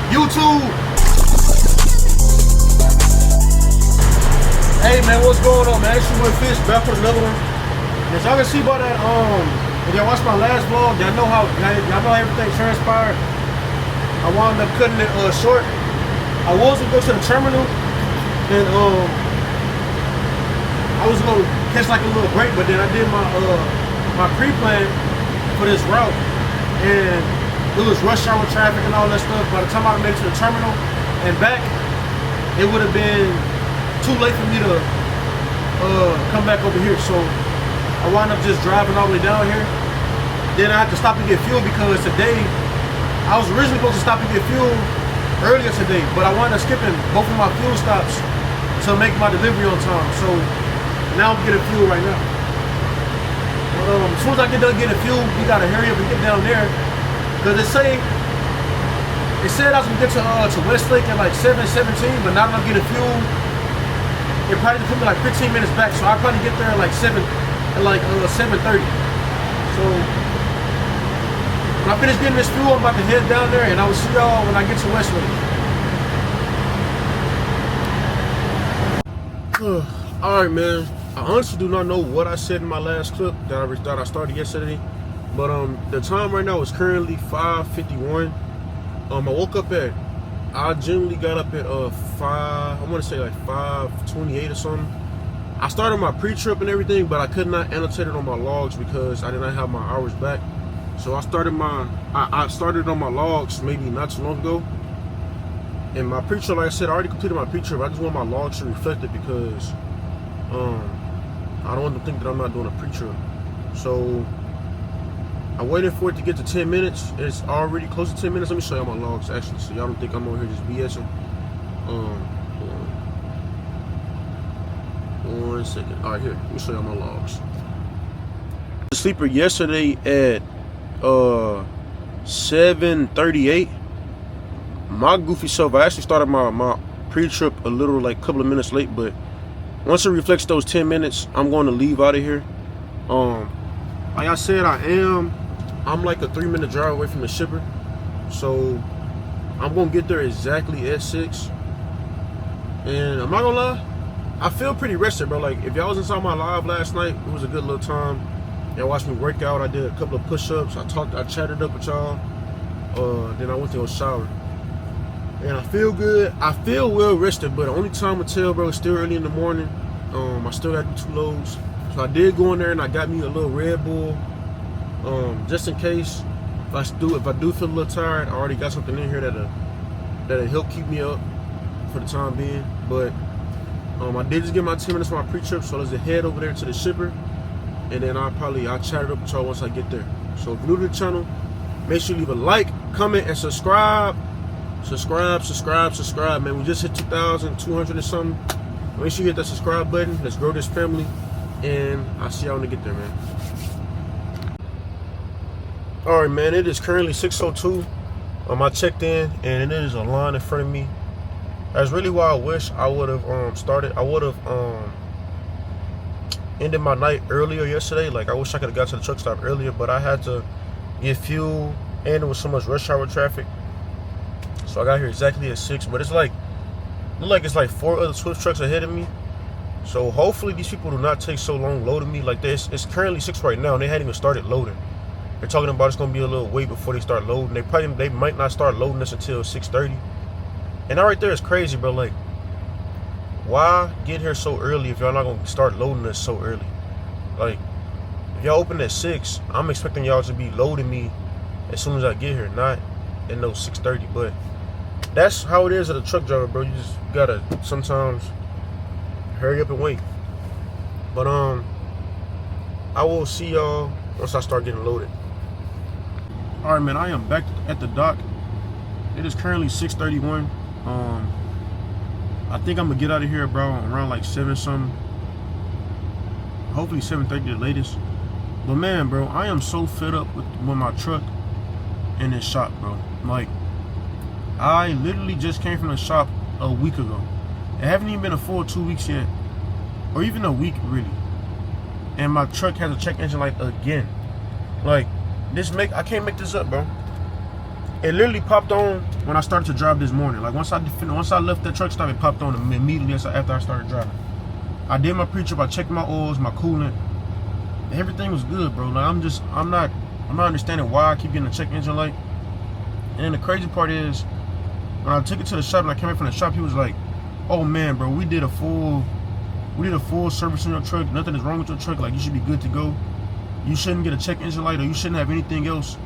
YouTube. Hey man, what's going on, man? It's your boy Fish back with another one. As y'all can see by that, if y'all watched my last vlog, y'all know how everything transpired. I wound up cutting it short. I was gonna go to the terminal and I was gonna catch like a little break, but then I did my pre-plan for this route, and it was rush hour traffic and all that stuff. By the time I made it to the terminal and back, it would have been too late for me to come back over here. So I wound up just driving all the way down here. Then I had to stop and get fuel because today, I was originally supposed to stop and get fuel earlier today, but I wound up skipping both of my fuel stops to make my delivery on time. So now I'm getting fuel right now. As soon as I get done getting fuel, we gotta hurry up and get down there, because it said I was gonna get to Westlake at like 7:17, but now that I'm getting fuel, it probably put me like 15 minutes back. So I'll probably get there at like 7:30. So when I finish getting this fuel, I'm about to head down there, and I will see y'all when I get to Westlake. Alright, man. I honestly do not know what I said in my last clip that I started yesterday. But the time right now is currently 5:51. I generally got up at I want to say like 5:28 or something. I started my pre-trip and everything, but I could not annotate it on my logs because I did not have my hours back. So I started on my logs maybe not too long ago. And my pre-trip, like I said, I already completed my pre-trip. I just want my logs to reflect it because I don't want them to think that I'm not doing a pre-trip. So I waited for it to get to 10 minutes. It's already close to 10 minutes. Let me show y'all my logs actually, so y'all don't think I'm over here just BSing. One second. All right, here. Let me show y'all my logs. The sleeper yesterday at 7:38. My goofy self, I actually started my pre-trip a little, like a couple of minutes late, but once it reflects those 10 minutes, I'm going to leave out of here. Like I said, I'm like a 3-minute drive away from the shipper, so I'm gonna get there exactly at 6. And I'm not gonna lie, I feel pretty rested, bro. Like if y'all was inside my live last night, it was a good little time. Y'all watched me work out. I did a couple of push-ups. I chatted up with y'all. Then I went to go shower. And I feel good. I feel well rested, but the only time to tell, bro, it's still early in the morning. I still got to do 2 loads. So I did go in there and I got me a little Red Bull. Just in case if I do feel a little tired, I already got something in here that'll help keep me up for the time being. But I did just get my 10 minutes for my pre-trip, so let's head over there to the shipper. And then I'll chat it up with y'all once I get there. So if you're new to the channel, make sure you leave a like, comment, and subscribe. Subscribe, man. We just hit 2,200 or something. Make sure you hit that subscribe button. Let's grow this family. And I'll see y'all when I get there, man. Alright, man. It is currently 6:02. I checked in, and it is a line in front of me. That's really why I wish I would have ended my night earlier yesterday. Like I wish I could have got to the truck stop earlier, but I had to get fuel, and there was so much rush hour traffic. So I got here exactly at 6, but it's like, it's like 4 other Swift trucks ahead of me. So hopefully these people do not take so long loading me like this. It's currently 6 right now, and they hadn't even started loading. They're talking about it's gonna be a little wait before they start loading. They might not start loading us until 6:30. And that right there is crazy, bro. Like, why get here so early if y'all not gonna start loading us so early? Like, if y'all open at 6, I'm expecting y'all to be loading me as soon as I get here, not at no 6:30. But that's how it is as a truck driver, bro. You just gotta sometimes hurry up and wait. But I will see y'all once I start getting loaded. All right, man. I am back at the dock. It is currently 6:31. I think I'm gonna get out of here, bro, around like 7 something. Hopefully 7:30 the latest. But man, bro, I am so fed up with my truck and this shop, bro. Like, I literally just came from the shop a week ago. It haven't even been a full 2 weeks yet, or even a week really. And my truck has a check engine light again. Like, I can't make this up, bro. It literally popped on when I started to drive this morning. Like once I left that truck stop, it popped on immediately after I started driving. I did my pre-trip. I checked my oils, my coolant. Everything was good, bro. Like I'm not understanding why I keep getting a check engine light. And then the crazy part is, when I took it to the shop and I came back from the shop, he was like, "Oh man, bro, we did a full service on your truck. Nothing is wrong with your truck. Like you should be good to go. You shouldn't get a check engine light, or you shouldn't have anything else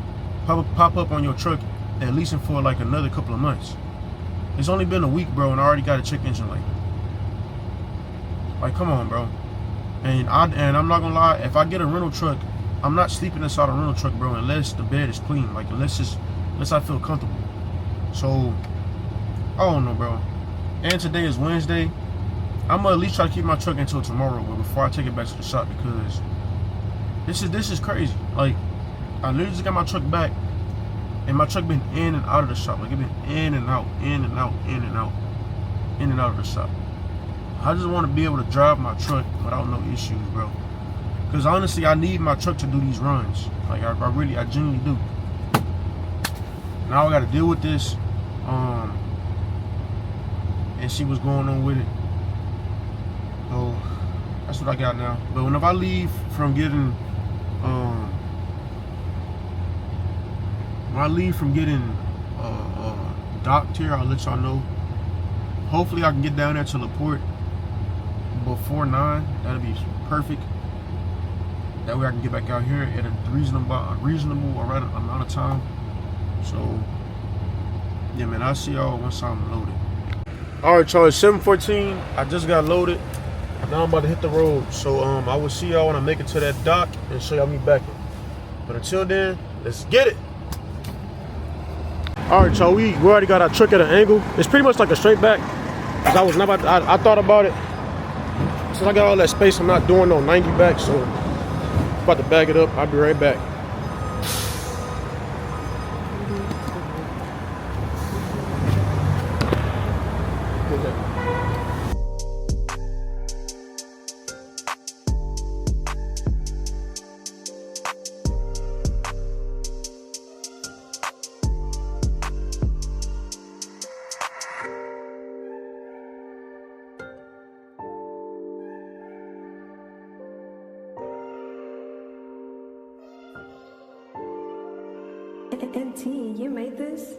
pop up on your truck at least for like another couple of months." It's only been a week, bro, and I already got a check engine light. Like, come on, bro. And I'm not gonna lie, if I get a rental truck, I'm not sleeping inside a rental truck, bro, unless the bed is clean. Like unless I feel comfortable. So I don't know, bro. And today is Wednesday. I'm gonna at least try to keep my truck until tomorrow, but before I take it back to the shop, because this is crazy. Like, I literally just got my truck back, and my truck been in and out of the shop. Like, it been in and out, in and out, in and out, in and out of the shop. I just want to be able to drive my truck without no issues, bro. Because honestly, I need my truck to do these runs. Like, I genuinely do. Now I got to deal with this, and see what's going on with it. So that's what I got now. But whenever I leave from getting, docked here, I'll let y'all know. Hopefully I can get down there to LaPorte before 9. That'll be perfect. That way I can get back out here at a reasonable amount of time. So yeah, man, I'll see y'all once I'm loaded. All right, y'all, it's 7:14. I just got loaded. Now I'm about to hit the road. So I will see y'all when I make it to that dock and show y'all me back in. But until then, let's get it. All right, y'all, we already got our truck at an angle. It's pretty much like a straight back. Cause I thought about it. Since I got all that space, I'm not doing no 90 back. So I'm about to back it up. I'll be right back. NT, you made this?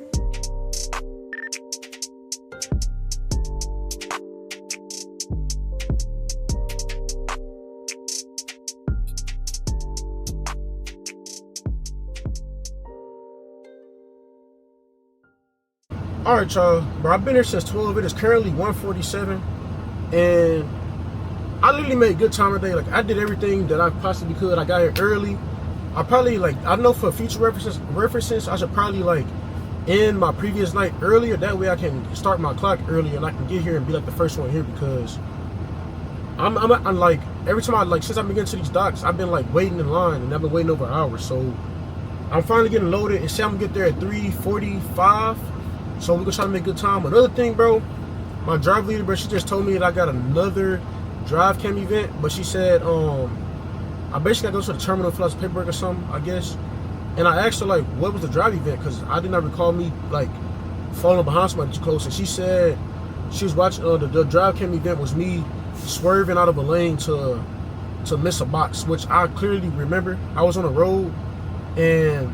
All right, y'all, bro, I've been here since 12. It is currently 1:47, and I literally made good time today. Like, I did everything that I possibly could. I got here early. I probably, like, I know for future references, I should probably, like, end my previous night earlier. That way I can start my clock earlier and I can get here and be, like, the first one here, because I'm like, every time since I've been getting to these docks, I've been, like, waiting in line, and I've been waiting over hours. So I'm finally getting loaded, and say I'm gonna get there at 3:45. So we're gonna try to make good time. Another thing, bro, my drive leader, bro, she just told me that I got another drive cam event, but she said, I basically gotta go to the terminal and fill out some paperwork or something, I guess. And I asked her, like, what was the drive event? Because I did not recall me, like, falling behind somebody too close. And she said she was watching, the drive cam event was me swerving out of a lane to miss a box, which I clearly remember. I was on the road, and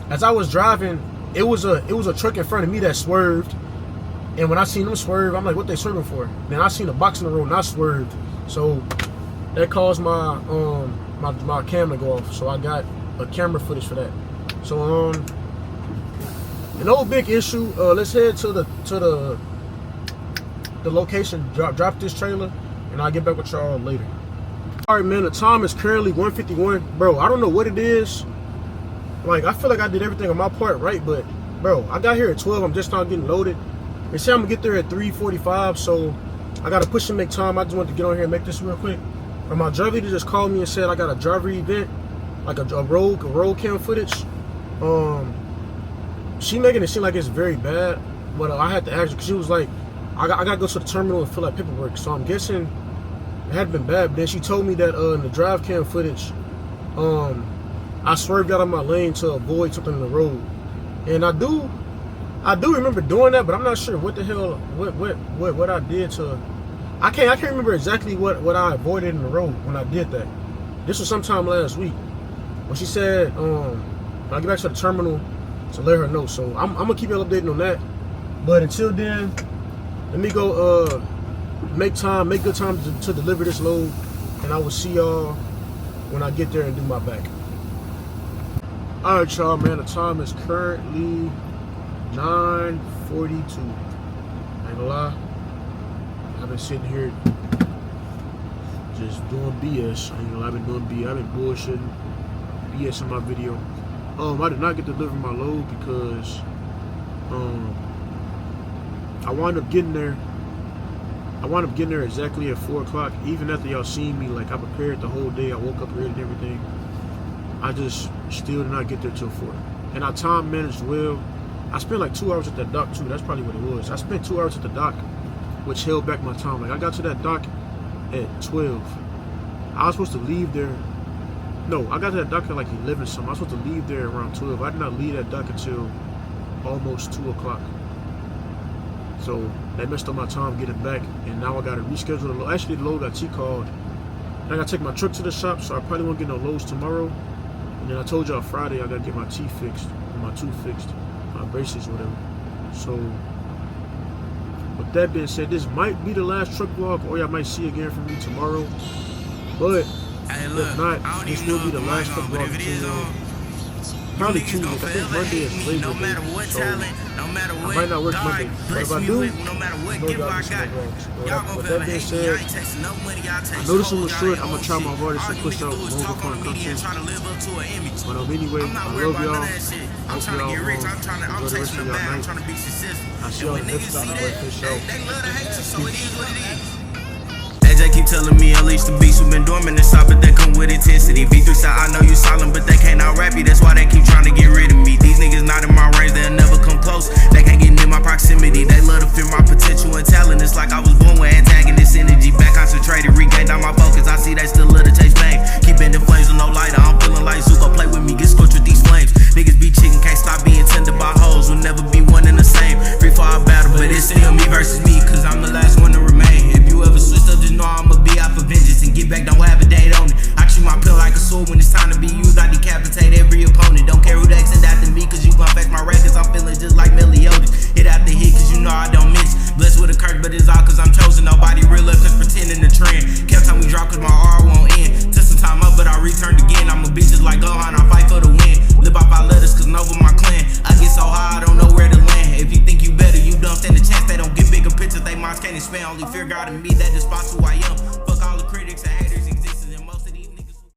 as I was driving, it was a truck in front of me that swerved. And when I seen them swerve, I'm like, what they swerving for? Then I seen a box in the road and I swerved. So that caused my my camera to go off. So I got a camera footage for that. So no big issue. Let's head to the location, drop this trailer, and I'll get back with y'all later. All right, man, the time is currently 1:51. Bro, I don't know what it is. Like, I feel like I did everything on my part right, but bro, I got here at 12. I'm just now getting loaded. They say I'm gonna get there at 3:45, so I gotta push and make time. I just wanted to get on here and make this real quick. And my driver leader just called me and said I got a driver event, like a road cam footage. She making it seem like it's very bad, but I had to ask her, because she was like, I gotta go to the terminal and fill out paperwork. So I'm guessing it had been bad. But then she told me that in the drive cam footage, I swerved out of my lane to avoid something in the road. And I do I do remember doing that, but I'm not sure what the hell, what I did to. I can't remember exactly what I avoided in the road when I did that. This was sometime last week when she said, when I get back to the terminal to let her know. So I'm gonna keep y'all updated on that. But until then, let me go make good time to deliver this load, and I will see y'all when I get there and do my back. All right, y'all, man. The time is currently 9:42. Ain't gonna lie, I've been sitting here just doing BS. I ain't gonna lie, I've been doing BS. I've been bullshitting, BS in my video. I did not get to deliver my load because I wound up getting there. Exactly at 4 o'clock. Even after y'all seen me, like I prepared the whole day. I woke up early and everything. I just still did not get there till 4. And I time managed well. I spent like 2 hours at that dock too. That's probably what it was. I spent 2 hours at the dock, which held back my time. Like I got to that dock at 12. I was supposed to leave there. No, I got to that dock at like 11 something. I was supposed to leave there around 12. I did not leave that dock until almost 2 o'clock. So that messed up my time getting back, and now I got to reschedule the load. Actually, the load got T-called. I got to take my truck to the shop, so I probably won't get no loads tomorrow. And then I told y'all Friday I got to get my teeth fixed, my tooth fixed, my braces, whatever. So with that being said, this might be the last truck vlog, or y'all might see again from me tomorrow. But if not, this will be the last truck vlog until probably Tuesday. I think Monday is Labor Day, so I might not work Monday. But if I do, no y'all see my vlogs. With that being said, I know this one was short. I'm gonna try my hardest to push out longer form content. But anyway, I love y'all. I hope y'all enjoy the rest of y'all night. I'll see y'all in the next time. Peace. They keep telling me unleash the beast. We've been dormant and stop, but they come with intensity. V3 said I know you silent, but they can't out rap you. That's why they keep trying to get rid of me. These niggas not in my range, they'll never come close. They can't get near my proximity. They love to fear my potential and talent. It's like I was born with antagonist energy. Back concentrated, regained all my focus. I see they still love to chase fame. Keep bending flames with no lighter. I'm feeling like Zuko, play with me, get scorched with these flames. Niggas be chicken, can't stop being tender by hoes. Will never be one and the same. Free for our battle, but it's still me versus me, cause I'm the last one to remain. If you ever switch up, just know I'ma be out for vengeance and get back, don't have a date on it. I treat my pen like a sword. When it's time to be used, I decapitate every opponent. Don't care who they send after me, cause you gon' fetch my records. I'm feeling just like Meliodas. Hit after hit, cause you know I don't miss. Blessed with a curse, but it's all cause I'm chosen. Nobody real up, cause pretending the trend. Kept time we drop, cause my R won't end. Took some time up, but I returned again. I'm a bitch just like Gohan, I fight for the win. Live off our letters, cause Nova my clan. I get so high, I don't know where to land. If you think you better, you don't stand a chance. They don't get bigger pictures, they minds can't expand. Only fear God in me, that despise who I am.